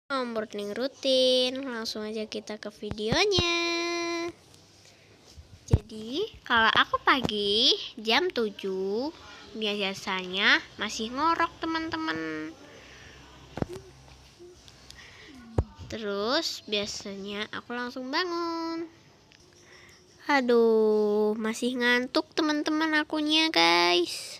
Morning rutin, langsung aja kita ke videonya. Jadi kalau aku pagi jam 7 biasanya masih ngorok teman-teman. Terus biasanya aku langsung bangun. Aduh, masih ngantuk teman-teman akunya guys.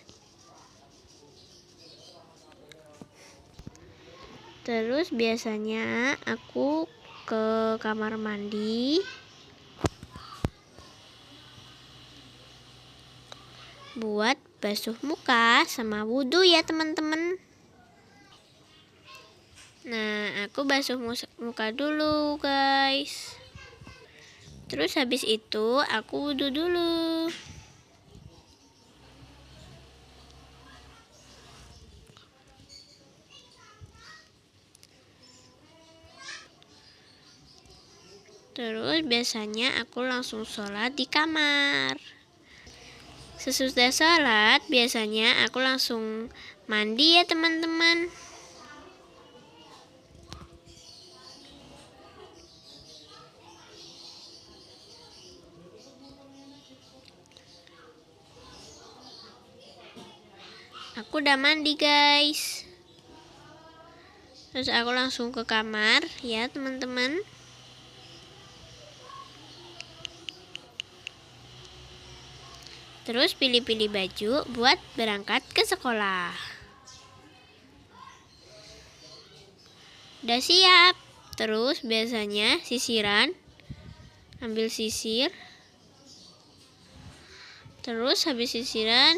Terus biasanya aku ke kamar mandi buat basuh muka sama wudhu ya teman-teman. Nah, aku basuh muka dulu guys. Terus habis itu aku wudhu dulu. Terus biasanya aku langsung sholat di kamar. Sesudah sholat biasanya aku langsung mandi ya teman-teman. Aku udah mandi guys. Terus aku langsung ke kamar ya teman-teman. Terus pilih-pilih baju buat berangkat ke sekolah. Udah siap. Terus biasanya sisiran. Ambil sisir. Terus habis sisiran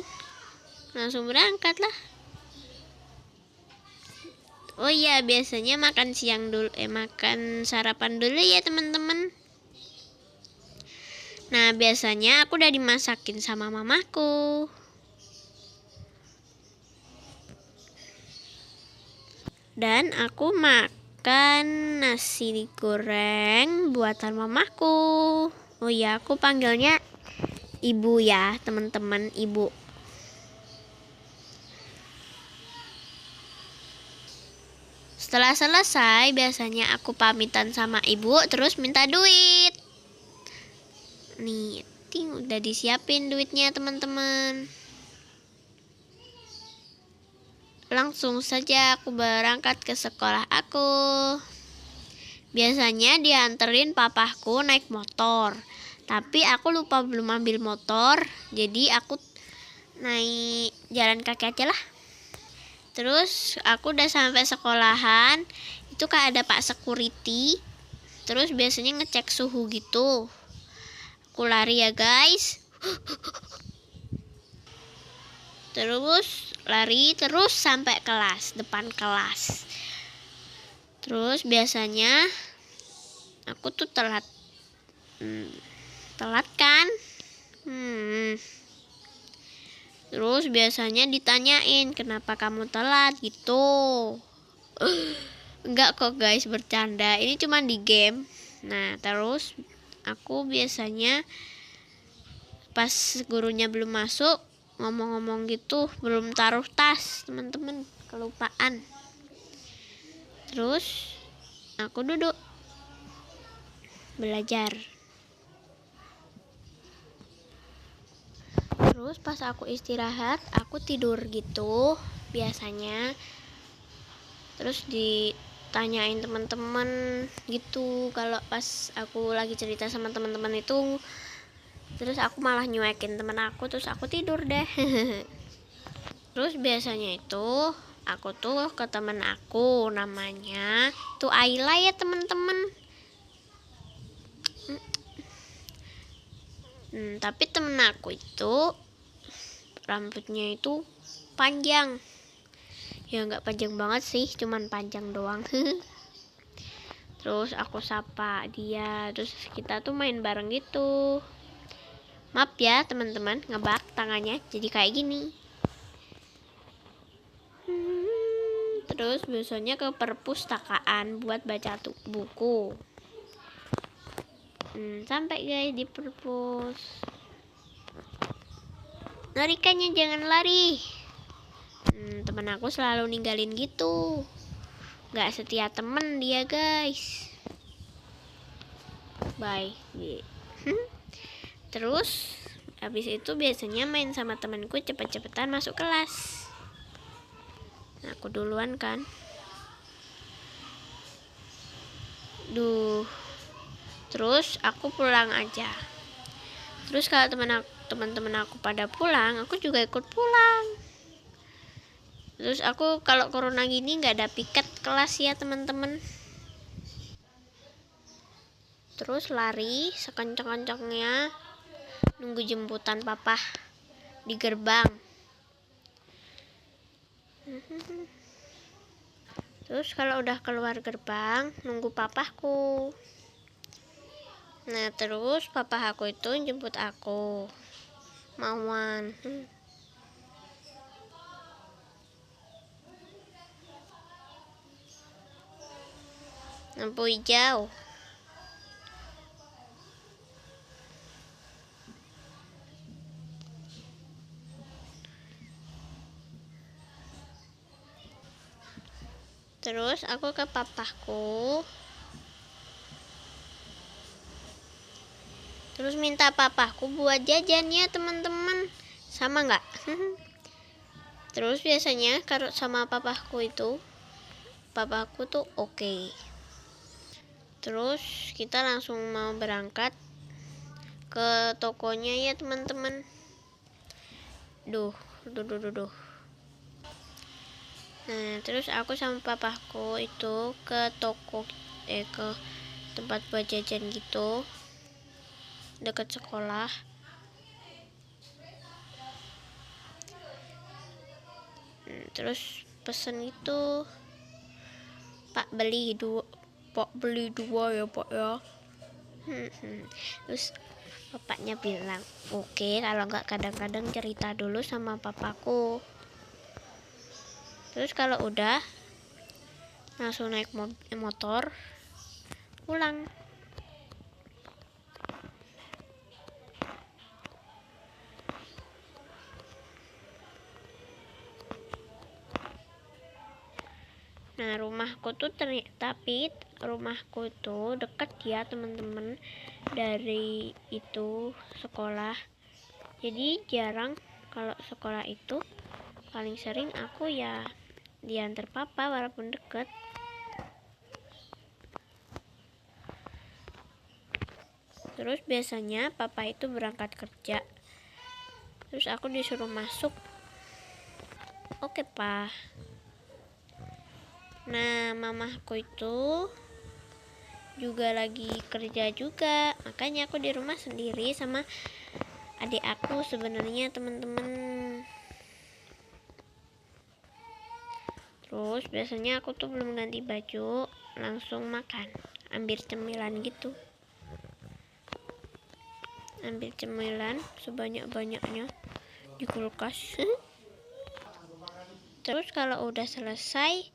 langsung berangkat lah. Oh iya, biasanya makan siang dulu, makan sarapan dulu ya teman-teman. Nah, biasanya aku udah dimasakin sama mamaku. Dan aku makan nasi goreng buatan mamaku. Oh iya, aku panggilnya ibu ya, teman-teman, ibu. Setelah selesai, biasanya aku pamitan sama ibu, terus minta duit. Nih, udah disiapin duitnya teman-teman. Langsung saja aku berangkat ke sekolah aku. Biasanya dianterin papaku naik motor. Tapi aku lupa belum ambil motor, jadi aku naik jalan kaki aja lah. Terus aku udah sampai sekolahan, itu kan ada pak security. Terus biasanya ngecek suhu gitu. Aku lari ya guys. Terus lari terus sampai kelas, depan kelas. Terus biasanya aku tuh telat. Telat kan? Terus biasanya ditanyain kenapa kamu telat gitu. Enggak kok guys, bercanda. Ini cuma di game. Nah, terus aku biasanya pas gurunya belum masuk, ngomong-ngomong gitu, belum taruh tas, teman-teman, kelupaan. Terus aku duduk belajar. Terus pas aku istirahat, aku tidur gitu biasanya. Terus ditanyain teman-teman gitu kalau pas aku lagi cerita sama teman-teman itu. Terus aku malah nyuekin temen aku, terus aku tidur deh. Terus biasanya itu aku tuh ke temen aku, namanya tuh Ayla ya temen-temen. Tapi temen aku itu rambutnya itu panjang. Ya nggak panjang banget sih, cuman panjang doang. Terus aku sapa dia, terus kita tuh main bareng gitu. Maaf ya teman-teman, ngebak tangannya jadi kayak gini. Terus biasanya ke perpustakaan buat baca buku. Sampai guys di perpus. Norikanya jangan lari. Teman aku selalu ninggalin gitu. nggak setia temen dia guys. Bye. Terus habis itu biasanya main sama temanku cepet-cepetan masuk kelas. Nah, aku duluan kan. Terus aku pulang aja. Terus kalau teman-teman aku pada pulang, aku juga ikut pulang. Terus aku kalau corona gini nggak ada piket kelas ya teman-teman. Terus lari sekencang-kencangnya nunggu jemputan papa di gerbang. Terus kalau udah keluar gerbang nunggu papaku. Nah terus papa aku itu jemput aku, Mauan. Lampu hijau. Terus aku ke papaku. Terus minta papaku buat jajan ya teman-teman. Sama nggak? Terus biasanya kalau sama papaku tuh oke. Terus kita langsung mau berangkat ke tokonya ya teman-teman. Duh. Nah terus aku sama papaku itu ke toko ke tempat buat jajan gitu dekat sekolah. Terus pesen itu, Pak beli dua ya Pak ya. Terus bapaknya bilang oke, kalau nggak kadang-kadang cerita dulu sama papaku. Terus kalau udah langsung naik motor pulang. Nah rumahku tuh rumahku tuh deket ya teman-teman dari itu sekolah. Jadi jarang kalau sekolah itu, paling sering aku ya diantar papa walaupun deket. Terus biasanya papa itu berangkat kerja, terus aku disuruh masuk. Oke pa. Nah mamaku itu juga lagi kerja juga, makanya aku di rumah sendiri sama adik aku sebenarnya teman-teman. Terus biasanya aku tuh belum ganti baju, langsung makan, ambil cemilan gitu. Ambil cemilan sebanyak-banyaknya di kulkas. Terus kalau udah selesai,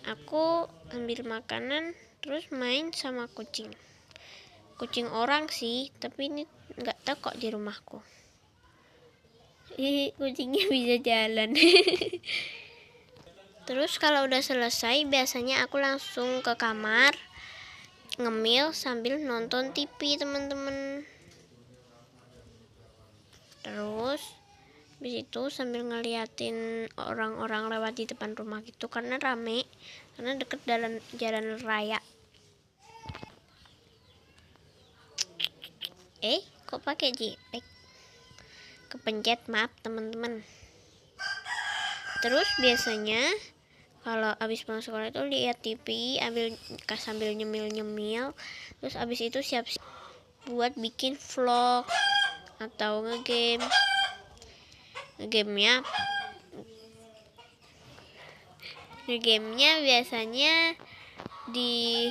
aku ambil makanan, terus main sama kucing. Kucing orang sih, tapi ini nggak tahu kok di rumahku. Kucingnya bisa jalan. Terus kalau udah selesai, biasanya aku langsung ke kamar ngemil sambil nonton TV teman-teman. Terus habis itu sambil ngeliatin orang-orang lewat di depan rumah gitu, karena rame, karena deket jalan raya. Kok pakai JPEG? Kepencet, maaf teman-teman. Terus biasanya kalau abis pulang sekolah itu lihat TV sambil nyemil-nyemil. Terus abis itu siap-siap buat bikin vlog atau ngegame. Ngegamenya biasanya di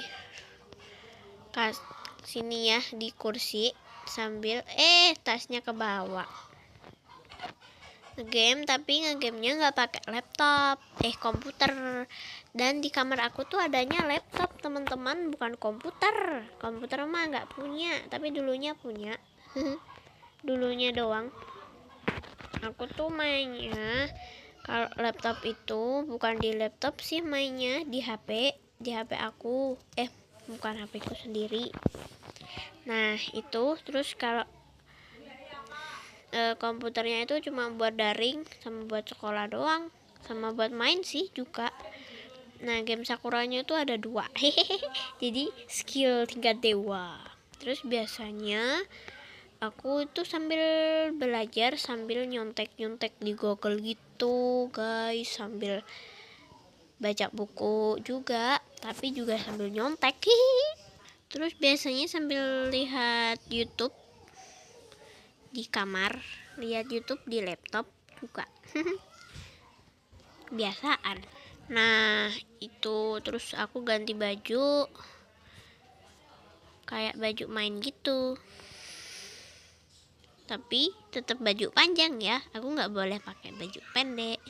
sini ya, di kursi sambil tasnya ke bawah. Ngegamenya nggak pakai laptop, komputer. Dan di kamar aku tuh adanya laptop teman-teman, bukan komputer. Komputer mah nggak punya, tapi dulunya punya. Dulunya doang. Aku tuh mainnya Kalau laptop itu bukan di laptop sih mainnya, di HP aku. Bukan HP ku sendiri. Nah, itu terus kalau komputernya itu cuma buat daring sama buat sekolah doang, sama buat main sih juga. Nah, game Sakuranya itu ada 2. Jadi skill tingkat dewa. Terus biasanya aku itu sambil belajar sambil nyontek-nyontek di Google gitu, guys, sambil baca buku juga, tapi juga sambil nyontek. Terus biasanya sambil lihat YouTube di kamar, lihat YouTube di laptop juga. Kebiasaan. Nah, itu terus aku ganti baju kayak baju main gitu. Tapi tetap baju panjang ya. Aku nggak boleh pakai baju pendek.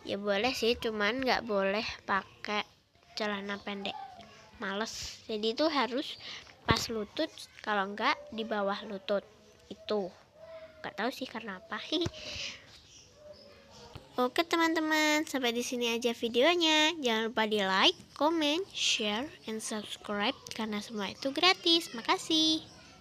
Ya boleh sih, cuman nggak boleh pakai celana pendek. Males. Jadi itu harus pas lutut, kalau nggak di bawah lutut. Itu. Nggak tahu sih karena apa. Oke teman-teman, sampai di sini aja videonya. Jangan lupa di like, comment, share, and subscribe karena semua itu gratis. Makasih.